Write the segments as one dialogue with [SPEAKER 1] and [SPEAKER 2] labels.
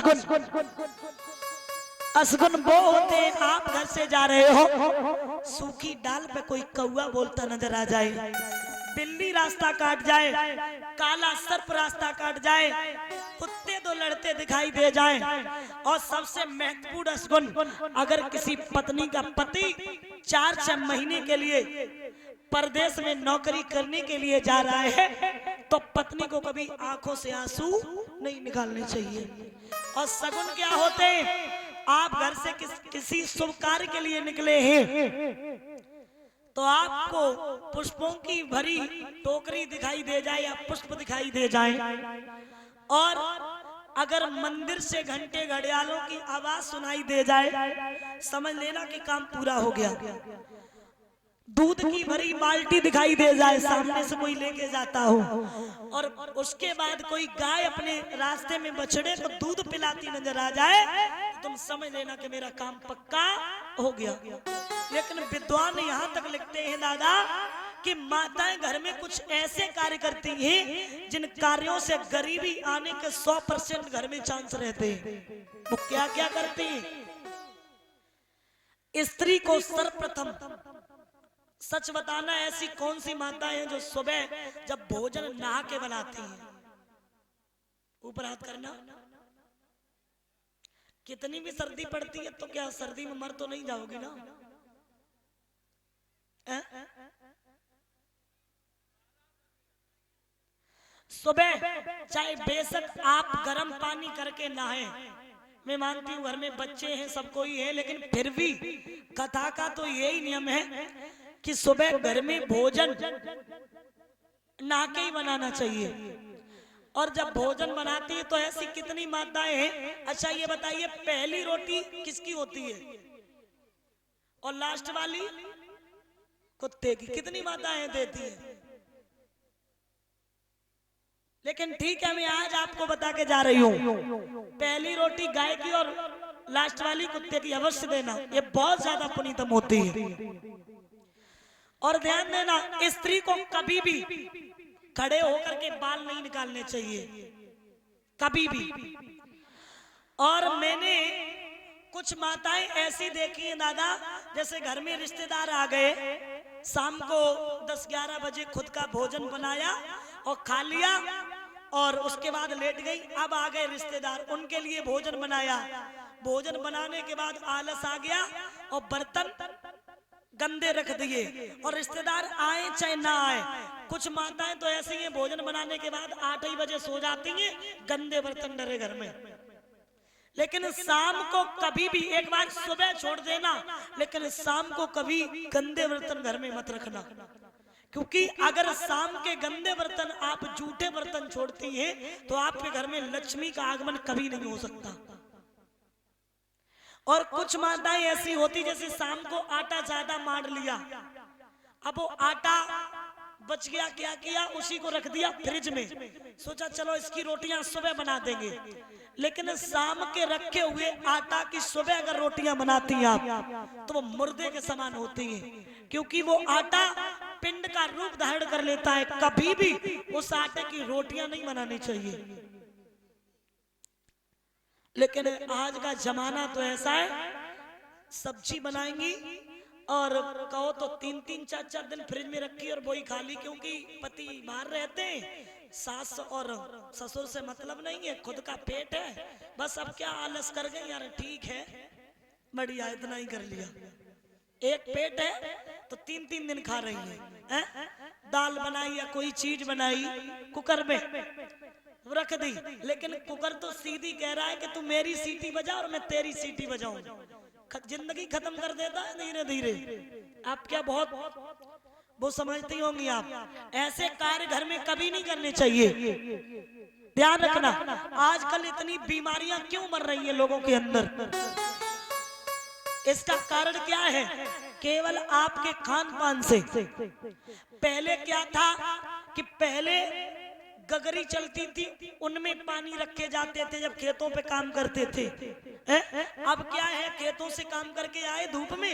[SPEAKER 1] असगुन असगुन वो होते आप घर से जा रहे हो, सूखी डाल पे कोई कौआ बोलता नजर आ जाए, बिल्ली रास्ता काट जाए, काला सर्प रास्ता काट जाए, कुत्ते दो लड़ते दिखाई दे जाएं, और सबसे महत्वपूर्ण असगुन, अगर किसी पत्नी का पति 4-6 महीने के लिए परदेश में नौकरी करने के लिए जा रहा है, तो पत्नी को कभी आंखों से आंसू नहीं निकालने चाहिए। और सगुन क्या होते हैं, आप घर से किसी शुभ कार्य के लिए निकले हैं, तो आपको पुष्पों की भरी टोकरी दिखाई दे जाए या पुष्प दिखाई दे जाए, और अगर मंदिर से घंटे घड़ियालों की आवाज सुनाई दे जाए, समझ लेना कि काम पूरा हो गया। दूध की भरी बाल्टी दिखाई दे जाए, सामने से कोई लेके जाता हो, और उसके बाद कोई गाय अपने रास्ते में बछड़े को दूध पिलाती नजर आ जाए, तो तुम समझ लेना कि मेरा काम पक्का हो गया। लेकिन विद्वान यहाँ तक लिखते हैं दादा कि माताएं घर में कुछ ऐसे कार्य करती हैं जिन कार्यों से गरीबी आने के 100% घर में चांस रहते हैं। वो क्या क्या करती हैं? स्त्री को सर्वप्रथम सच बताना, ऐसी कौन सी माता है जो सुबह जब भोजन नहा के बनाती है? ऊपर हाथ करना। कितनी भी सर्दी पड़ती है तो क्या सर्दी में मर तो नहीं जाओगी ना? सुबह चाहे बेशक आप गर्म पानी करके नहाएं, मैं मानती हूँ घर में बच्चे हैं, सब कोई है, लेकिन फिर भी कथा का तो यही नियम है कि सुबह घर में भोजन नहा के ही बनाना चाहिए। और जब भोजन बनाती है तो ऐसी कितनी माताएं हैं? अच्छा ये बताइए, पहली रोटी किसकी होती है और लास्ट वाली कुत्ते की? कितनी माताएं देती है? लेकिन ठीक है, मैं आज आपको बता के जा रही हूँ, पहली रोटी गाय की और लास्ट वाली कुत्ते की अवश्य देना, ये बहुत ज्यादा पुनीतम होती है। और ध्यान देना, स्त्री को कभी भी खड़े होकर के बाल नहीं निकालने चाहिए, कभी भी। और मैंने कुछ माताएं ऐसी देखी हैं दादा, जैसे घर में रिश्तेदार आ गए, शाम को 10-11 बजे खुद का भोजन बनाया और खा लिया, और उसके बाद लेट गई। अब आ गए रिश्तेदार, उनके लिए भोजन बनाया, भोजन बनाने के बाद आलस आ गया और बर्तन गंदे रख दिए, और रिश्तेदार आए चाहे ना आए, कुछ माताएं तो ऐसी हैं भोजन बनाने के बाद 8 ही बजे सो जाती हैं, गंदे बर्तन डरे घर में। लेकिन शाम को कभी भी, एक बार सुबह छोड़ देना, लेकिन शाम को कभी गंदे बर्तन घर में मत रखना, क्योंकि अगर शाम के गंदे बर्तन आप जूठे बर्तन छोड़ती हैं तो आपके घर में लक्ष्मी का आगमन कभी नहीं हो सकता। और कुछ माताएं ऐसी होती जैसे शाम को आटा ज्यादा मार लिया, अब वो आटा बच गया, क्या किया, उसी को रख दिया फ्रिज में, सोचा चलो इसकी रोटियां सुबह बना देंगे। लेकिन शाम के रखे हुए आटा की सुबह अगर रोटियां बनाती हैं आप, तो वो मुर्दे के समान होती हैं, क्योंकि वो आटा पिंड का रूप धारण कर लेता है। कभी भी उस आटे की रोटियां नहीं बनानी चाहिए। लेकिन आज का जमाना तो ऐसा है, सब्जी बनाएंगी और कहो तो 3-3, 4-4 दिन फ्रिज में रखी और वही खाली, क्योंकि पति बाहर रहते हैं, सास और ससुर से मतलब नहीं है, खुद का पेट है, बस अब क्या आलस कर गए यार, ठीक है बढ़िया इतना ही कर लिया। एक पेट है तो 3-3 दिन खा रही है, दाल बनाई या कोई चीज बनाई कुकर में रख दी, लेकिन कुकर तो सीधी कह रहा है कि तू मेरी सीटी बजा और मैं तेरी सीटी बजाऊं, जिंदगी खत्म कर देता है धीरे धीरे। आप क्या बहुत वो समझती होंगी आप, ऐसे कार्य घर में कभी नहीं करने चाहिए। ध्यान रखना, आजकल इतनी बीमारियां क्यों मर रही है लोगों के अंदर, इसका कारण क्या है? केवल आपके खान पान से। पहले क्या था कि पहले गगरी चलती थी, उनमें पानी रखे जाते थे जब खेतों पे काम करते थे। अब क्या है, खेतों से काम करके आए धूप में,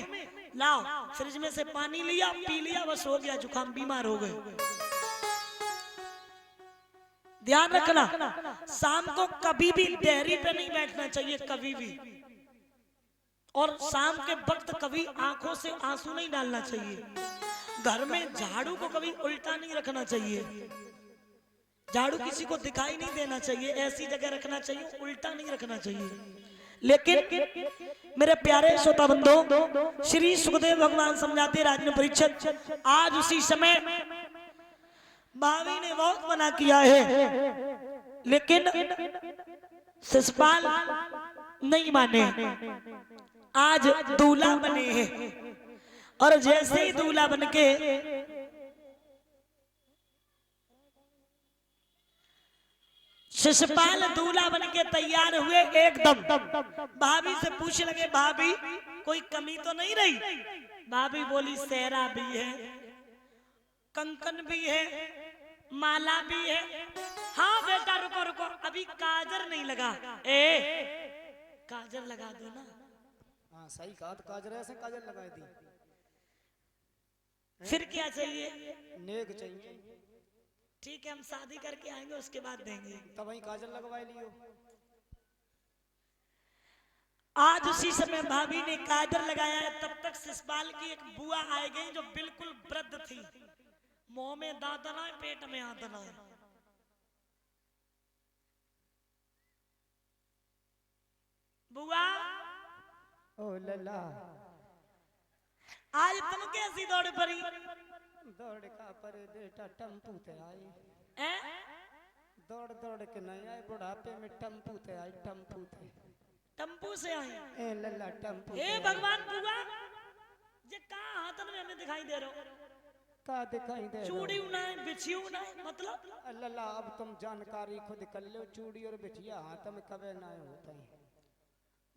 [SPEAKER 1] लाओ फ्रिज में से पानी लिया, पी लिया, बस हो गया जुकाम, बीमार हो गए। ध्यान रखना, शाम को कभी भी डेहरी पे नहीं बैठना चाहिए, कभी भी। और शाम के वक्त कभी आंखों से आंसू नहीं डालना चाहिए। घर में झाड़ू को कभी उल्टा नहीं रखना चाहिए, झाड़ू किसी को दिखाई नहीं देना चाहिए, ऐसी जगह रखना चाहिए, उल्टा नहीं रखना चाहिए। लेकिन मेरे प्यारे श्रोता बंधु, श्री सुखदेव भगवान समझाते राजन परीक्षित, आज उसी समय भाभी ने बहुत मना किया है, लेकिन शिषपाल नहीं माने। आज दूल्हा बने हैं और जैसे ही दूल्हा बनके शिषपाल दूल्हा बनके तैयार हुए, एकदम भाभी से पूछने लगे, भाभी कोई कमी तो नहीं रही? भाभी बोली, सेहरा भी है, कंकन भी है, माला भी है। हाँ बेटा रुको रुको, अभी काजर नहीं लगा। काजर लगा दो ना।
[SPEAKER 2] हाँ सही कहा, तो काजर ऐसे काजर लगा दी।
[SPEAKER 1] फिर क्या चाहिए?
[SPEAKER 2] नेक चाहिए।
[SPEAKER 1] ठीक है, हम शादी करके आएंगे, उसके बाद देंगे।
[SPEAKER 2] तब वही काजल लगवाए लियो।
[SPEAKER 1] आज उसी समय भाभी ने काजल लगाया है, तब तक शिषपाल की एक बुआ आ गई जो बिल्कुल वृद्ध थी, मुंह में दांत ना है, पेट में हाथ ना है। बुआ,
[SPEAKER 2] ओ लला,
[SPEAKER 1] आज तुम कैसी दौड़ पड़ी?
[SPEAKER 2] दौड़ का पर बेटा टम्पू ते आई। दौड़ दौड़ के नहीं आए, बुढ़ापे में टम्पू ते आई, टम्पू थे।
[SPEAKER 1] टम्पू से आई?
[SPEAKER 2] ए लल्ला टम्पू।
[SPEAKER 1] हे भगवान, बुआ ये कहाँ हाथन में हमें दिखाई दे रहा हो?
[SPEAKER 2] का दिखाई दे?
[SPEAKER 1] चूड़ी उनाए, बिछी उनाए, मतलब?
[SPEAKER 2] लल्ला अब तुम जानकारी खुद कर लो, चूड़ी और बिछिया हाथ में कभी ना होता है।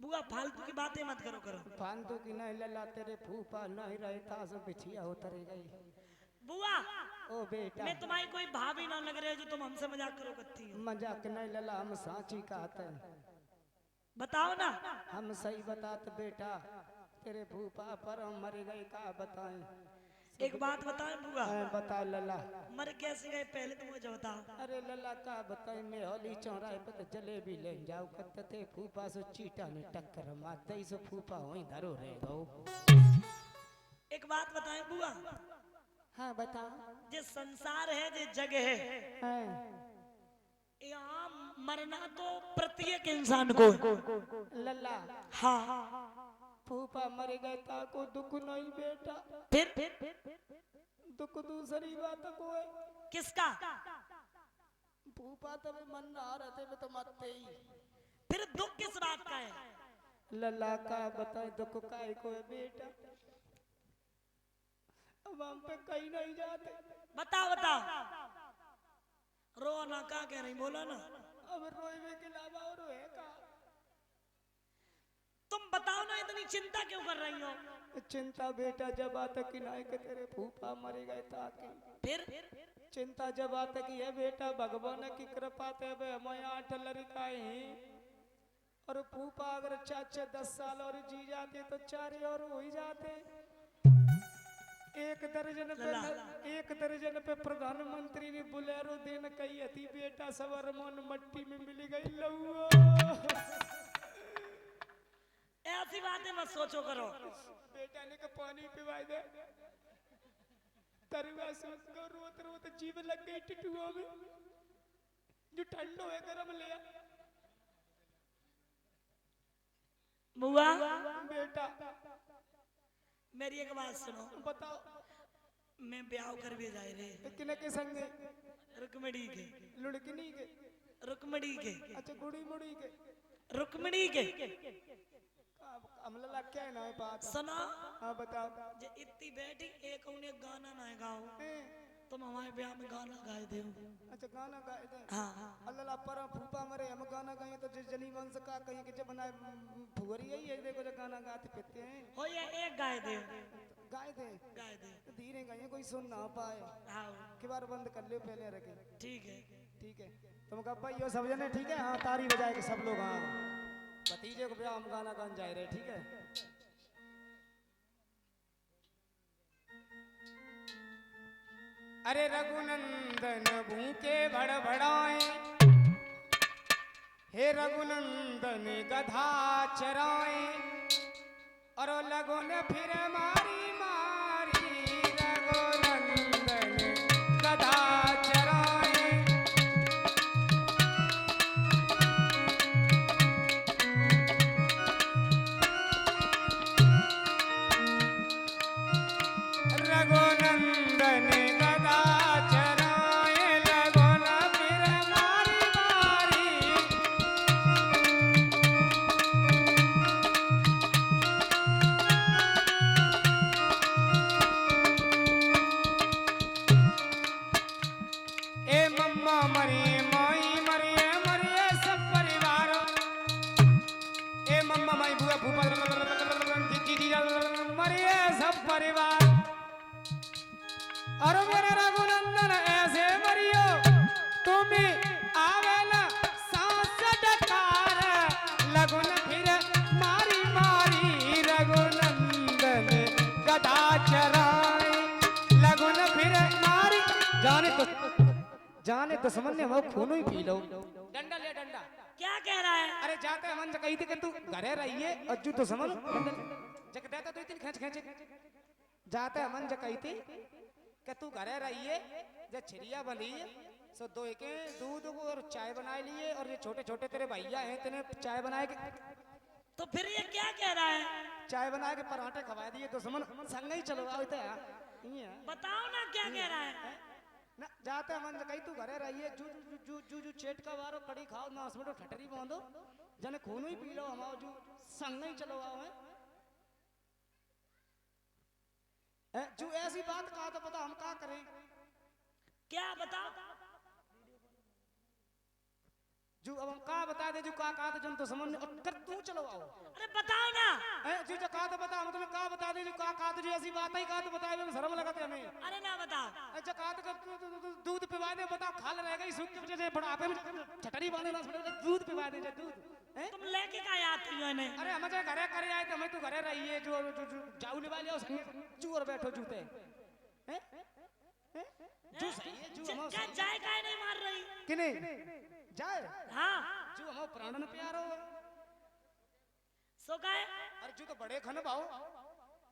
[SPEAKER 1] बुआ फालतू की बातें मत करो।
[SPEAKER 2] फालतू की नहीं लल्ला, तेरे फूफा नहीं रहे था सो बिछिया उतर गई।
[SPEAKER 1] बुआ,
[SPEAKER 2] ओ बेटा,
[SPEAKER 1] मैं तुम्हारी कोई भाभी ना लग रही है जो तुम हमसे मजाक करो करती हो।
[SPEAKER 2] मजाक नहीं लल्ला, हम साची कहते हैं।
[SPEAKER 1] बताओ ना।
[SPEAKER 2] हम सही बताते बेटा, तेरे फूफा पर हम मर गए, का बताएं?
[SPEAKER 1] एक बात बताएं बुआ?
[SPEAKER 2] बता लल्ला।
[SPEAKER 1] मर कैसे गए पहले तुम मुझे बताओ।
[SPEAKER 2] अरे लल्ला का बताएं, मैं होली चौराहे पर जलेबी ले जाओ करते थे, फूफा से चीटा ने टक्कर मारते, सो फूफा वहीं धरो रहे दो।
[SPEAKER 1] एक बात बताएं बुआ?
[SPEAKER 2] हाँ बता।
[SPEAKER 1] जो संसार है, जो जग है, यहाँ मरना तो प्रत्येक इंसान को
[SPEAKER 2] लल्ला।
[SPEAKER 1] हाँ,
[SPEAKER 2] फूफा मर गए था को दुख नहीं बेटा,
[SPEAKER 1] फिर
[SPEAKER 2] दुख दूसरी बात को है।
[SPEAKER 1] किसका?
[SPEAKER 2] फूफा तो मन ना रहते में तो मरते ही।
[SPEAKER 1] फिर दुख किस बात का है?
[SPEAKER 2] लल्ला का बताए दुख काय को है बेटा, अब हम पे कहीं नहीं जाते।
[SPEAKER 1] बताओ। रो ना, का कह रही, बोला ना।
[SPEAKER 2] अब रोए के अलावा और है का?
[SPEAKER 1] तुम बताओ ना, इतनी चिंता क्यों कर रही हो?
[SPEAKER 2] चिंता बेटा जब आता कि नहीं के तेरे फूफा मर गए ताकि।
[SPEAKER 1] फिर
[SPEAKER 2] चिंता जब आता कि है बेटा, भगवान की कृपा ते हमें 8 लड़काए हैं, और फूफा अगर 4-10 साल और जी जाते तो 4 और हो ही जाते। एक दर्जन पे प्रधानमंत्री ने बुलेरो देन कही थी बेटा, सवर मन मट्टी में मिल गई लौआ।
[SPEAKER 1] ऐसी बातें मत सोचो करो।
[SPEAKER 2] बेटा ने का पानी पिवाई दे, तरुआ सोच को रोत रोत जीव लग गई टिटुओं में, जो ठंडो है गरम लिया।
[SPEAKER 1] बुआ
[SPEAKER 2] बेटा
[SPEAKER 1] मेरी एक बात सुनो।
[SPEAKER 2] बताओ।
[SPEAKER 1] मैं ब्याह कर भी जाए रे।
[SPEAKER 2] किने के संग?
[SPEAKER 1] रुक्मणी के।
[SPEAKER 2] लुड़कनी के?
[SPEAKER 1] रुक्मणी के।
[SPEAKER 2] अच्छा गुड़ी मुड़ी के?
[SPEAKER 1] रुक्मणी के।
[SPEAKER 2] अमला क्या है ना बात?
[SPEAKER 1] सुनो।
[SPEAKER 2] हाँ बताओ।
[SPEAKER 1] जे इतनी बैठी एक उन्हें गाना ना गाओ, तुम हमारे ब्याह में गाना गाए दे।
[SPEAKER 2] अच्छा गाना गाए दे?
[SPEAKER 1] हाँ।
[SPEAKER 2] अल्लाह पर फूफा मरे हम गाना गाए तो जनी वंश का कहीं के जब बनाए फुगरी है, देखो जो गाना गाते पीते हैं।
[SPEAKER 1] हो ये एक गाए दे।
[SPEAKER 2] गाए दे? धीरे गाइए, कोई सुन ना पाए।
[SPEAKER 1] हाँ।
[SPEAKER 2] किबार बंद कर लो पहले रखे।
[SPEAKER 1] ठीक है।
[SPEAKER 2] तुम कब भाई यो सब जने ठीक है? हाँ तारी बजाए के सब लोग। हाँ भतीजे को ब्याह हम गाना गान जाए रहे, ठीक है? अरे रघुनंदन भूखे भड़भड़ाए, हे रघुनंदन गधा चराए, और लगन फिर मारी मारी रघुनंदन गधा चराए। रघुनंदन गदा चराए, लगन फिर मारी मारी। ए मम्मा मरिए, माई मरिए, मरिए सब परिवार। ए मम्मा माई बुआ फूफा जीजी मरिए सब परिवार। और मेरे रघुनंदन ऐसे मरियो तुम्हें आवे न सांस डकार, लगन फिर मारी मारी रघुनंदन गदा चराए, लगन फिर मारी। जाने दुश्मन ने वो खून ही पी लो। डंडा ले डंडा।
[SPEAKER 1] क्या कह रहा है?
[SPEAKER 2] अरे जाते मन से कही थी कि तू घरे रहिए अज्जू तो समझ जग देता तो इतनी खेच खेच जाते मन से कही थी कि तू घरे रहिए, जब छिड़िया बनी सो दो के दूध और चाय बना लिए, और ये छोटे छोटे तेरे भैया हैं तेने चाय बनाए के।
[SPEAKER 1] तो फिर ये क्या कह रहा है?
[SPEAKER 2] चाय बना के पराठे खवा दिए दुश्मन संग ही चलो आओ तो
[SPEAKER 1] बताओ ना क्या कह रहा है?
[SPEAKER 2] ना जाते मन से कही तू घरे रहिए, जू जू जू जू जू चेट का वारो कड़ी खाओ ना उसमें तो ठटरी बांधो, जने खून ही पी लो हमाओ जू संग ही चलो आओ है। जो ऐसी बात कहा तो पता हम क्या करें?
[SPEAKER 1] क्या बताओ?
[SPEAKER 2] जो अब हम कहा बता दे, जो कहा तो जन तो समझ कर तू चलो आओ।
[SPEAKER 1] अरे बताओ ना।
[SPEAKER 2] जो कहा तो बता, हम तुम्हें कहा बता दे, जो कहा तो जो ऐसी बात ही कहा तो बताए, हमें शर्म लगाते हमें।
[SPEAKER 1] अरे ना बताओ।
[SPEAKER 2] अच्छा कहा तो दूध पिवा दे, बताओ खाल रहेगा इस सूख के वजह से बुढ़ापे में छटरी बांधे ना दूध पिवा दे दूध।
[SPEAKER 1] तुम लेके का आती हो इन्हें?
[SPEAKER 2] अरे हम घरे करे आए तो हमें तू घरे रहिए, जो जाऊ लिवा लिया जू और बैठो जूते जू सही है। जू हम
[SPEAKER 1] जाए का नहीं मार रही
[SPEAKER 2] कि नहीं जाए?
[SPEAKER 1] हाँ
[SPEAKER 2] जू हम प्राणन प्यारो
[SPEAKER 1] सो का है।
[SPEAKER 2] अरे जू तो बड़े खन भाव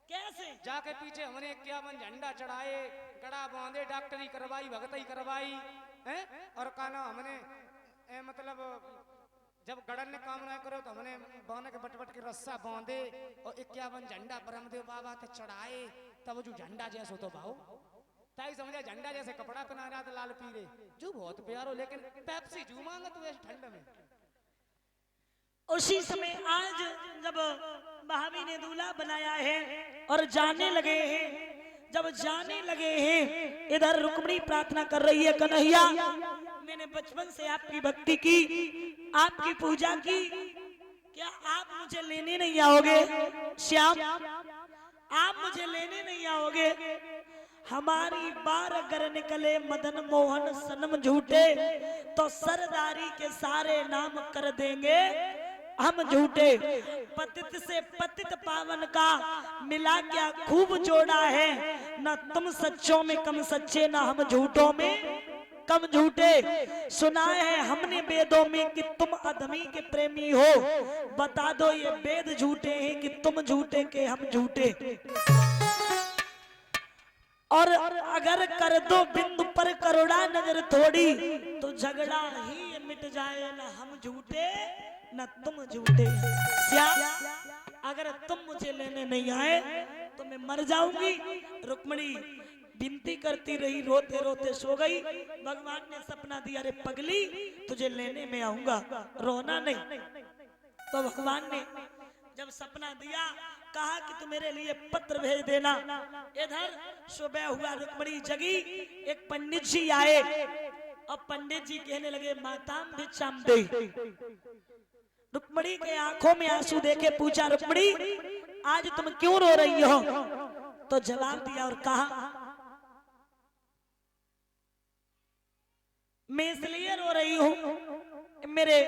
[SPEAKER 1] कैसे?
[SPEAKER 2] जाके पीछे हमने 51 झंडा चढ़ाए, गड़ा बांधे, डॉक्टरी करवाई, भगतई करवाई हैं, और काना हमने मतलब जब गड़न ने काम ना करो तो हमने बांध के बट के रस्सा बांधे और 51 झंडा ब्रह्मदेव बाबा के चढ़ाए, तब जो झंडा जैसे तो भाव ताई समझा झंडा जैसे कपड़ा पहना रहा था लाल पीले। जो बहुत प्यारो, लेकिन पेप्सी जू मांगा तो ऐसे ठंड में।
[SPEAKER 1] उसी समय आज जब भाभी ने दूल्हा बनाया है और जाने लगे हैं, जब जाने लगे हैं इधर रुक्मिणी प्रार्थना कर रही है, कन्हैया मैंने बचपन से आपकी भक्ति की, आपकी पूजा की, क्या आप मुझे लेने नहीं आओगे? श्याम आप मुझे लेने नहीं आओगे? हमारी बार अगर निकले मदन मोहन सनम झूठे, तो सरदारी के सारे नाम कर देंगे हम झूठे। पतित से पतित पावन का मिला क्या खूब जोड़ा है, न तुम सच्चों में कम सच्चे, न हम झूठों में कम झूठे। सुना है हमने वेदों में कि तुम अधमी के प्रेमी हो, बता दो ये वेद झूठे हैं कि तुम झूठे के हम झूठे। और अगर कर दो बिंदु पर करोड़ा नजर थोड़ी, तो झगड़ा ही मिट जाए, न हम झूठे न तुम झूठे। श्याम अगर तुम मुझे लेने नहीं आए तो मैं मर जाऊंगी। रुक्मिणी विनती करती रही, रोते रोते सो गई। भगवान ने सपना दिया, रे पगली तुझे लेने में आऊंगा, रोना नहीं। तो भगवान ने जब सपना दिया, कहा कि तू मेरे लिए पत्र भेज देना। इधर सुबह हुआ, रुक्मिणी जगी, एक पंडित जी आए और पंडित जी कहने लगे माताम भिक्षाम दे। रुक्मिणी के आंखों में आंसू देखे पूछा, रुक्मिणी आज तुम क्यों रो रही हो? तो जवाब दिया और कहा, मैं इसलिए रो रही हूं, मेरे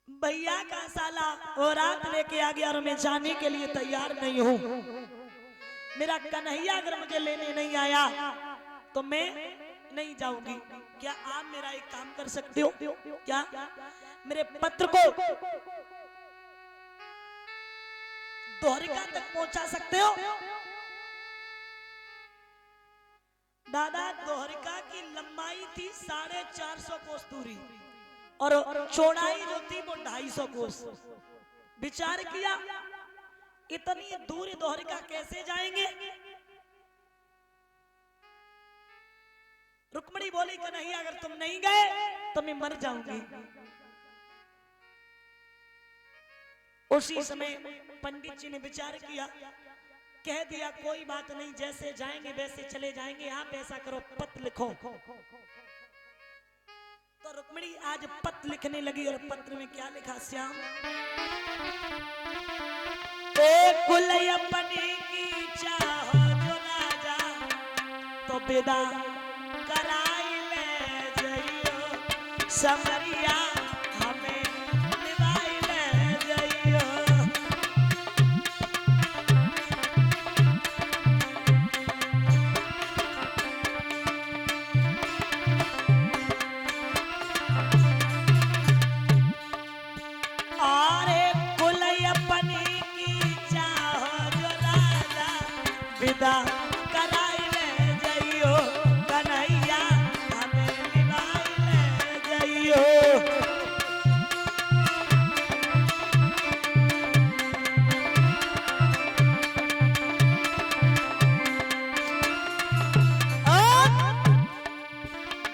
[SPEAKER 1] भैया का साला वो रात लेके आ गया और मैं जाने के लिए तैयार नहीं हूं। मेरा कन्हैया अगर मुझे लेने नहीं आया तो मैं नहीं जाऊंगी। क्या आप मेरा एक काम कर सकते हो? क्या मेरे पत्र को द्वारिका तक पहुंचा सकते हो? दादा, द्वारिका की लंबाई थी 450 कोस दूरी और चौड़ाई जो थी वो 250 कोस। विचार किया इतनी दूर द्वारिका कैसे जाएंगे? रुक्मिणी बोली कि नहीं, अगर तुम नहीं गए तो मैं मर जाऊंगी। उसी समय पंडित जी ने विचार किया, कह दिया कोई बात नहीं, जैसे जाएंगे वैसे चले जाएंगे, आप ऐसा करो पत्र लिखो। तो रुक्मिणी आज पत्र लिखने लगी और पत्र में क्या लिखा श्याम? कुल अपने की चाहो जो राजा तो विदा कराई ले जइयो समरिया हमें निभाई ले जइयो। अरे कुल अपने की चाहो जो राजा विदा कराई ले जइयो कन्हैया हमें निभाई ले जइयो।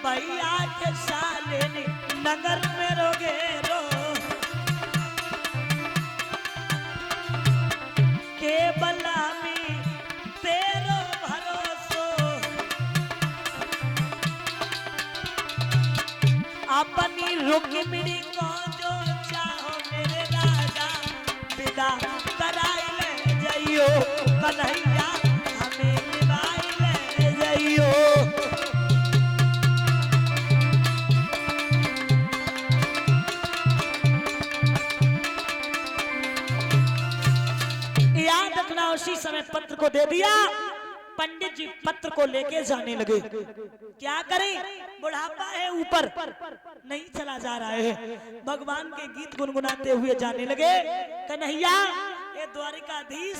[SPEAKER 1] भैया के साले ने नगर में रोगे रो के बलामी तेरो भरोसो अपनी रुक्मिणी को जो चाहो मेरे राजा विदा कराई ले जइयो कन्हैया हमें निभाई ले जइयो। याद रखना, उसी समय पत्र को दे दिया। पंडित जी पत्र को लेके जाने लगे। क्या करें, बुढ़ापा है ऊपर, नहीं चला जा रहा है। भगवान के गीत गुनगुनाते हुए जाने लगे। कन्हैया, ये द्वारिकाधीश